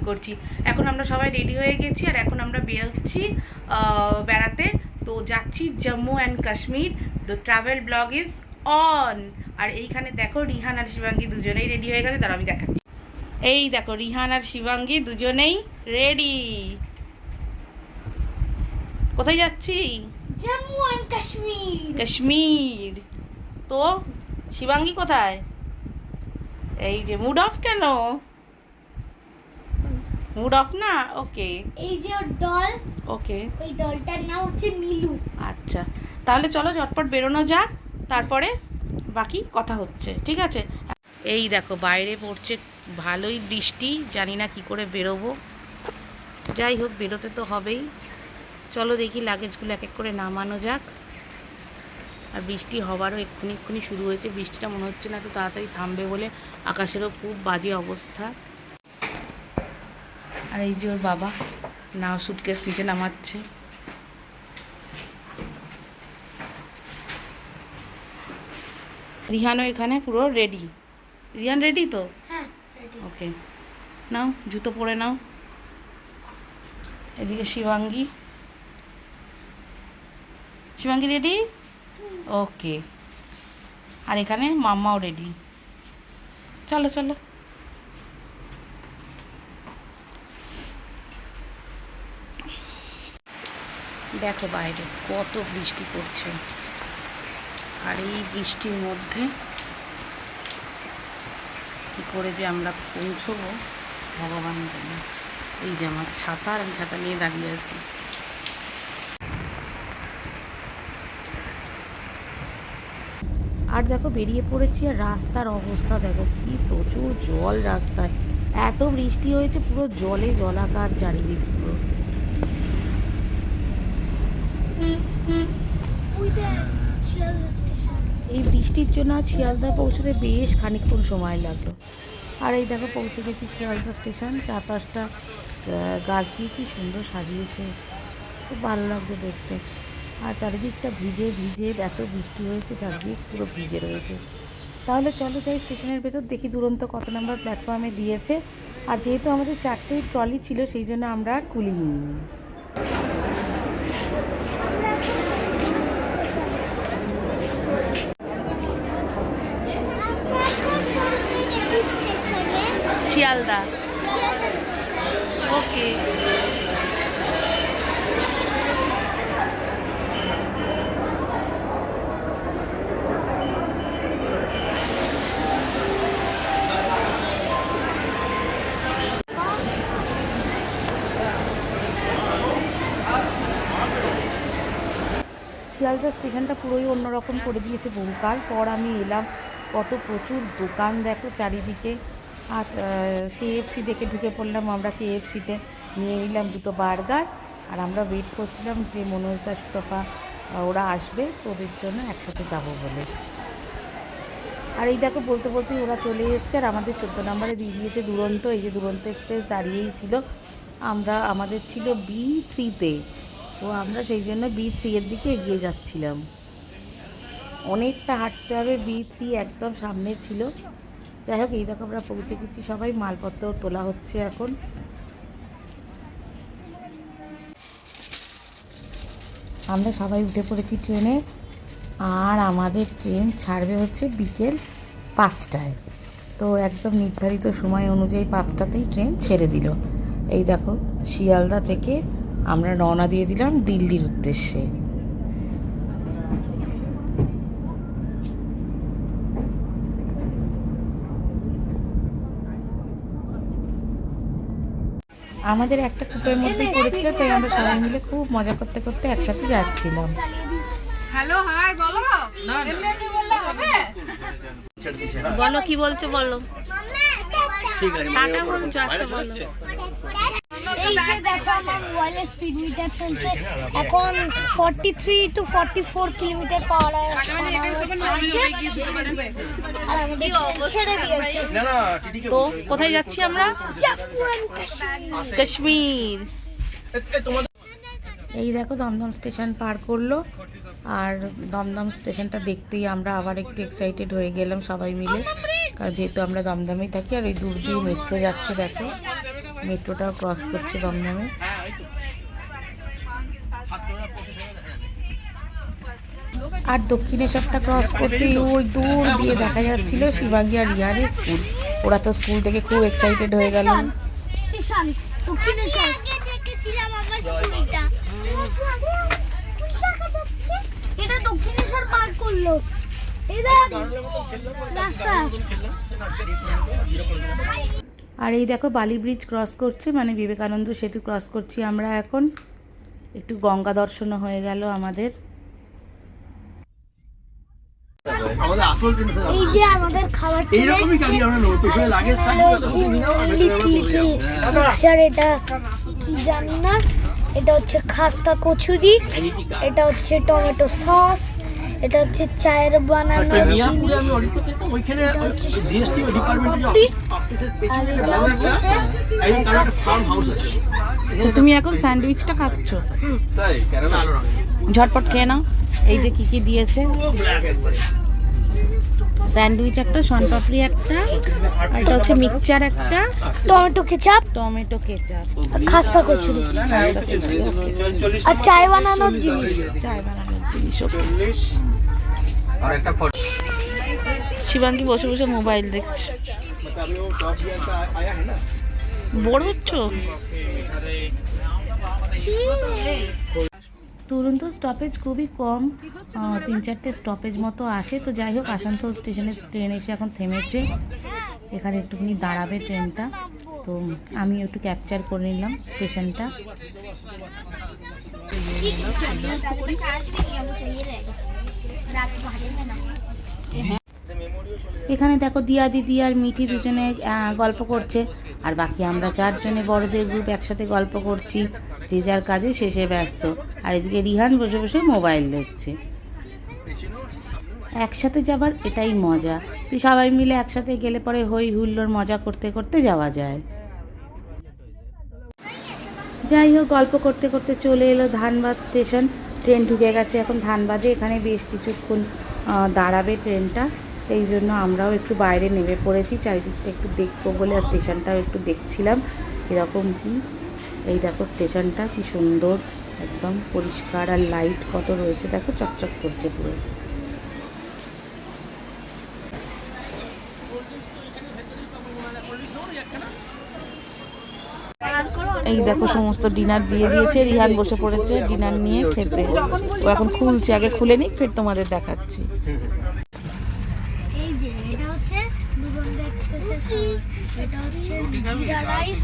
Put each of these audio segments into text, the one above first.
করছি। এখন আমরা সবাই রেডি হয়ে গেছি আর এখন আমরা বেরোচ্ছি বেড়াতে। তো যাচ্ছি Jammu and Kashmir. The travel blog is on. আর এইখানে দেখো রিহান আর শিবাঙ্গী দুজনেই রেডি হয়ে গেছে, তারা আমি দেখাচ্ছি। এই দেখো রিহান আর শিবাঙ্গী দুজনেই রেডি। কোথায় যাচ্ছি? জম্মু অ্যান্ড কাশ্মীর। কাশ্মীর। তো শিবাঙ্গী কোথায়? এই যে মুড অফ কেন? মুড অফ না? ওকে এই যে ওর দল, ওকে ওই দলটার নাম হচ্ছে নীলু। আচ্ছা, তাহলে চলো ঝটপট বেরোনো যাক, তারপরে বাকি কথা হচ্ছে, ঠিক আছে? এই দেখো বাইরে পড়ছে ভালোই বৃষ্টি, জানি না কি করে বেরোবো। যাই হোক বেরোতে তো হবেই। চলো দেখি লাগেজগুলো এক এক করে নামানো যাক। আর বৃষ্টি হবারও এক্ষুনি শুরু হয়েছে। বৃষ্টিটা মনে হচ্ছে না তো তাড়াতাড়ি থামবে বলে, আকাশেরও খুব বাজে অবস্থা। আর এই যে ওর বাবা নাও সুটকেস নিচে নামাচ্ছে। রিহানও এখানে পুরো রেডি। রিহান রেডি তো? হ্যাঁ রেডি। ওকে, নাও জুতো পরে নাও। এদিকে শিবাঙ্গী, শিবাঙ্গী রেডি? ওকে। আর এখানে মাম্মাও রেডি। চলো চলো। দেখো বাইরে কত বৃষ্টি পড়ছে, আর এই বৃষ্টির মধ্যে কী করে যে আমরা পৌঁছবো ভগবান জানে। এই যে আমার ছাতা, আর আমি ছাতা নিয়ে দাঁড়িয়ে আছি। আর দেখো বেরিয়ে পড়েছি, আর রাস্তার অবস্থা দেখো কি প্রচুর জল রাস্তায়। এত বৃষ্টি হয়েছে পুরো জলে জলাকার চারিদিক পুরো। ওই দেখ শিয়ালদা স্টেশন। এই বৃষ্টির জন্য শিয়ালদা পৌঁছতে বেশ খানিকক্ষণ সময় লাগলো। আর এই দেখো পৌঁছে গেছি শিয়ালদা স্টেশন। চারপাশটা গাছ দিয়ে কি সুন্দর সাজিয়েছে, খুব ভালো লাগছে দেখতে। আর চারিদিকটা ভিজে ভিজে, এত বৃষ্টি হয়েছে চারিদিক পুরো ভিজে রয়েছে। তাহলে চলো যাই স্টেশনের ভেতর, দেখি দুরন্ত কত নাম্বার প্ল্যাটফর্মে দিয়েছে। আর যেহেতু আমাদের 4টে ট্রলি ছিল সেই জন্য আমরা আর কুলি নিইনি। শিয়ালদা। ওকে। শিয়ালদা স্টেশনটা পুরোই অন্যরকম করে দিয়েছে বহুকাল পর আমি এলাম। কত প্রচুর দোকান দেখো চারিদিকে। আর কেএফসি দেখে ঢুকে পড়লাম আমরা কেএফসিতে, নিয়ে নিলাম 2টো বার্গার। আর আমরা ওয়েট করছিলাম যে মনোজা সুতপা ওরা আসবে, তো ওদের জন্য একসাথে যাব বলে। আর এই দেখো বলতে বলতেই ওরা চলে এসছে, আর আমাদের 14 নম্বরে দিয়ে দিয়েছে দুরন্ত। এই যে দুরন্ত এক্সপ্রেস দাঁড়িয়েই ছিল। আমাদের ছিল B3-তে, তো আমরা সেই জন্য B3 এর দিকে এগিয়ে যাচ্ছিলাম। অনেকটা হাঁটতে হবে, B3 একদম সামনে ছিল। যাই হোক এই দেখো আমরা পৌঁছে গেছি, সবাই মালপত্র তোলা হচ্ছে এখন। আমরা সবাই উঠে পড়েছি ট্রেনে, আর আমাদের ট্রেন ছাড়বে হচ্ছে বিকেল 5টায়। তো একদম নির্ধারিত সময় অনুযায়ী 5টাতেই ট্রেন ছেড়ে দিল। এই দেখো শিয়ালদা থেকে আমরা রওনা দিয়ে দিলাম দিল্লির উদ্দেশ্যে। আমাদের একটা কূপের মধ্যেই পড়েছিল, তাই আমরা সবাই মিলে খুব মজা করতে করতে একসাথে যাচ্ছিলাম। হ্যালো হাই বলো। এমনি বললে হবে? বলো কি বলছো বলো। ঠিক আছে টাটা বলছো? আচ্ছা বলো। এই যে দেখো আমার মোবাইলে স্পিড মিটার চলছে এখন 43 to 44 কিলোমিটার পার আওয়ার। আর আমাদের ছেড়ে দিয়েছে। তো কোথায় যাচ্ছি আমরা? জম্মু অ্যান্ড কাশ্মীর। কাশ্মীর। এই দেখো দমদম স্টেশন পার করলো, আর দমদম স্টেশনটা দেখতেই আমরা আবার একটু এক্সাইটেড হয়ে গেলাম সবাই মিলে, কারণ যেহেতু আমরা দমদমেই থাকি। আর এই দূর দিয়ে মেট্রো যাচ্ছে দেখো। মেট্রোটাও ক্রস করছে দমদমে। আর দক্ষিণেশ্বরটা ক্রস করতেই ওই দূর দিয়ে দেখা যাচ্ছিল শিবাঙ্গী আর রিয়ানের স্কুল। ওরা তো স্কুল থেকে খুব এক্সাইটেড হয়ে গেল। স্টেশন দক্ষিণেশ্বর দেখেছিলাম আমার স্কুলটা। এটা দক্ষিণেশ্বর পার করলো। এই দেখ রাস্তা। আর এই দেখো বালি ব্রিজ ক্রস করছে, মানে বিবেকানন্দ সেতু ক্রস করছি আমরা এখন। একটু গঙ্গা দর্শনও হয়ে গেল আমাদের। এই যে আমাদের খাবার এটা কি জানি না, এটা হচ্ছে খাস্তা কচুরি, এটা হচ্ছে টমেটো সস, এটা হচ্ছে চায়ের বানানো তুমি এখন স্যান্ডউইচটা খাচ্ছ, ঝটপট খেয়ে নাও। এই যে কি কি দিয়েছে, স্যান্ডউইচ একটা, শনপাপড়ি একটা, এটা হচ্ছে মিক্সচার একটা, টমেটো কেচাপ, খাস্তা কচুরি আর চায় বানানোর জিনিস। শিবাঙ্গী বসে বসে মোবাইল দেখছে। বোর হচ্ছ? তুরন্ত স্টপেজ খুবই কম, 3-4টে স্টপেজ মতো আছে। তো যাই হোক, আসানসোল স্টেশনে ট্রেন এসে এখন থেমেছে। এখানে একটুখানি দাঁড়াবে ট্রেনটা, তো আমি একটু ক্যাপচার করে নিলাম স্টেশনটা। এখানে দেখো দিয়া দিদি আর মিঠি দুজনে গল্প করছে, আর বাকি আমরা 4 জনে বড়দের গ্রুপ একসাথে গল্প করছি, যে যার কাজে শেষে ব্যস্ত। আর এদিকে রিহান বসে বসে মোবাইল দেখছে। একসাথে যাবার এটাই মজা, সবাই মিলে একসাথে গেলে পরে হই হুল্লোড় মজা করতে করতে যাওয়া যায়। যাই হোক, গল্প করতে করতে চলে এলো ধানবাদ স্টেশন। ট্রেন ঢুকে গেছে এখন ধানবাদে। এখানে বেশ কিছুক্ষণ দাঁড়াবে ট্রেনটা, এই জন্য আমরাও একটু বাইরে নেমে পড়েছি, চারিদিকটা একটু দেখবো বলে। আর স্টেশনটাও একটু দেখছিলাম এরকম কি। এই দেখো স্টেশনটা কি সুন্দর, একদম পরিষ্কার, আর লাইট কত রয়েছে দেখো, চকচক করছে পুরো। এই দেখো সমস্ত ডিনার দিয়ে দিয়েছে, রিহান বসে পড়েছে ডিনার নিয়ে খেতে। ও এখন খুলছে, আগে খুলে নিক, ফের তোমাদের দেখাচ্ছি। এই যে এটা হচ্ছে দুরন্ত এক্সপ্রেসের খাবার, এটা হচ্ছে জিরা রাইস,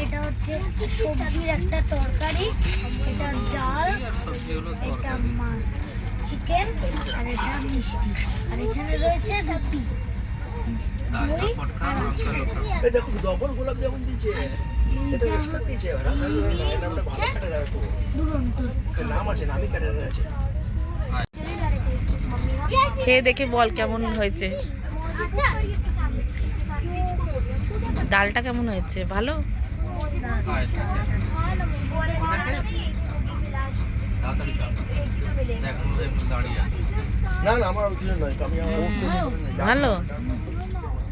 এটা হচ্ছে সবজির একটা তরকারি, এটা ডাল, এটা মাছ চিকেন, আর এটা মিষ্টি, আর এখানে রয়েছে রুটি, দই আর আচার। দেখো ডবল গোলাপ জামুন দিয়েছে, এটা এক্সট্রা দিয়েছে। দুরন্ত নাম আছে, নামই ক্যাটারার আছে। খেয়ে দেখে বল কেমন হয়েছে। ডালটা কেমন হয়েছে? ভালো? না না, আমার কিছু নয়, আমি ভালো।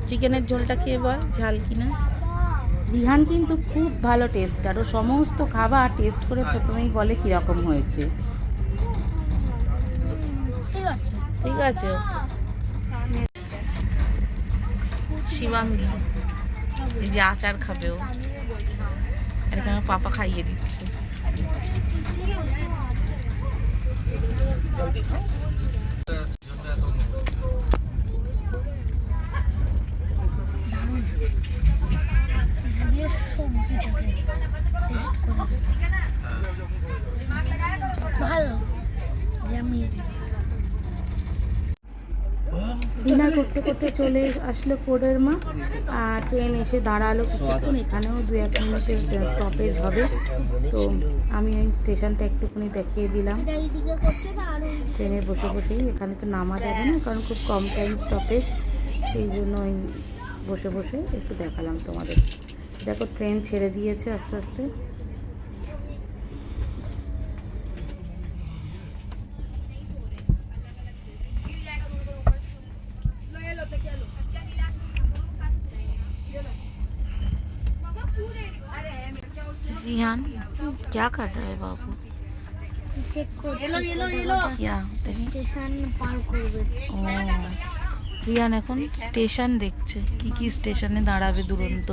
চিকেনের ঝোলটা খেয়ে বল ঝাল কিনা। রিহান কিন্তু খুব ভালো টেস্ট, আর ও সমস্ত খাবার টেস্ট করে প্রথমেই বলে কিরকম হয়েছে। ঠিক আছে। শিবাঙ্গী এই যে আচার খাবে ও, আর এখানে পাপা খাইয়ে দিচ্ছে। সবজিটাকে টেস্ট করে ভালো। ডিনার করতে করতে চলে আসলো কোডের মা, আর ট্রেন এসে দাঁড়ালো কিছুক্ষণ। এখানেও 2-1 মিনিটের স্টপেজ হবে, তো আমি ওই স্টেশনটা একটুখানি দেখিয়ে দিলাম। ট্রেনে বসে বসেই, এখানে তো নামা যাবে না কারণ খুব কম টাইম স্টপেজ, এই জন্য ওই বসে বসে একটু দেখালাম তোমাদের। দেখো ট্রেন ছেড়ে দিয়েছে আস্তে আস্তে। रिहान क्या कर रहा है बाबू? চেক করছি क्या দেখি স্টেশন পার করবে। ও রিহান এখন স্টেশন দেখছে, কি কি স্টেশনে দাঁড়াবে দুরন্ত।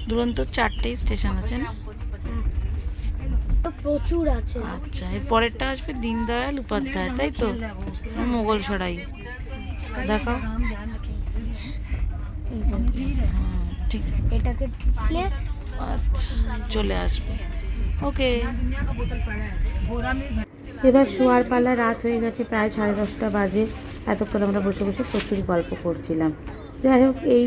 দুরন্ত 4টেই স্টেশন আছে না? তো প্রচুর আছে। আচ্ছা, এর পরেরটা আসবে দীনদয়াল উপাধ্যায়, তাই তো? মোগল সরাই দেখাও। এই যে ঠিক, এটাকে টিপলে আচ্ছা চলে আসবে। ওকে, এবার শোয়ার পালা। রাত হয়ে গেছে, প্রায় 10:30 বাজে। এতক্ষণ আমরা বসে বসে প্রচুর গল্প করছিলাম। যাই হোক, এই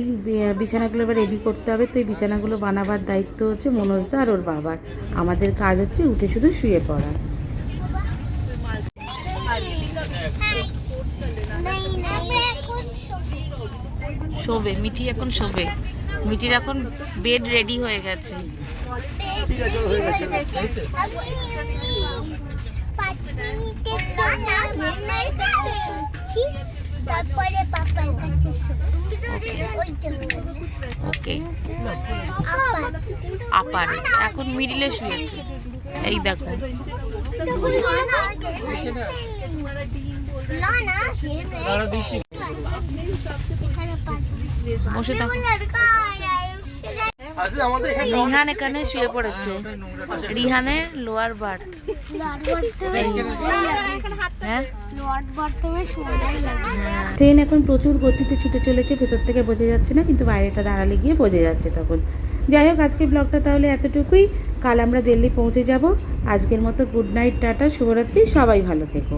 বিছানাগুলো এবার রেডি করতে হবে। তো এই বিছানাগুলো বানাবার দায়িত্ব হচ্ছে মনোজদা আর ওর বাবার। আমাদের কাজ হচ্ছে উঠে শুধু শুয়ে পড়া। শোবে মিঠি, এখন শোবে। মিঠির এখন বেড রেডি হয়ে গেছে। তারপরে পাপার কাছে ওকে, আপারে এখন মিডিলে শুয়েছে। এই দেখো, বসে থাকো। রিহান এখানে শুয়ে পড়েছে, রিহানের লোয়ার বার্থ। হ্যাঁ, ট্রেন এখন প্রচুর গতিতে ছুটে চলেছে, ভেতর থেকে বোঝা যাচ্ছে না, কিন্তু বাইরেটা দাঁড়ালে গিয়ে বোঝা যাচ্ছে তখন। যাই হোক, আজকের ব্লগটা তাহলে এতটুকুই। কাল আমরা দিল্লি পৌঁছে যাব। আজকের মতো গুড নাইট, টাটা, শুভরাত্রি। সবাই ভালো থেকো।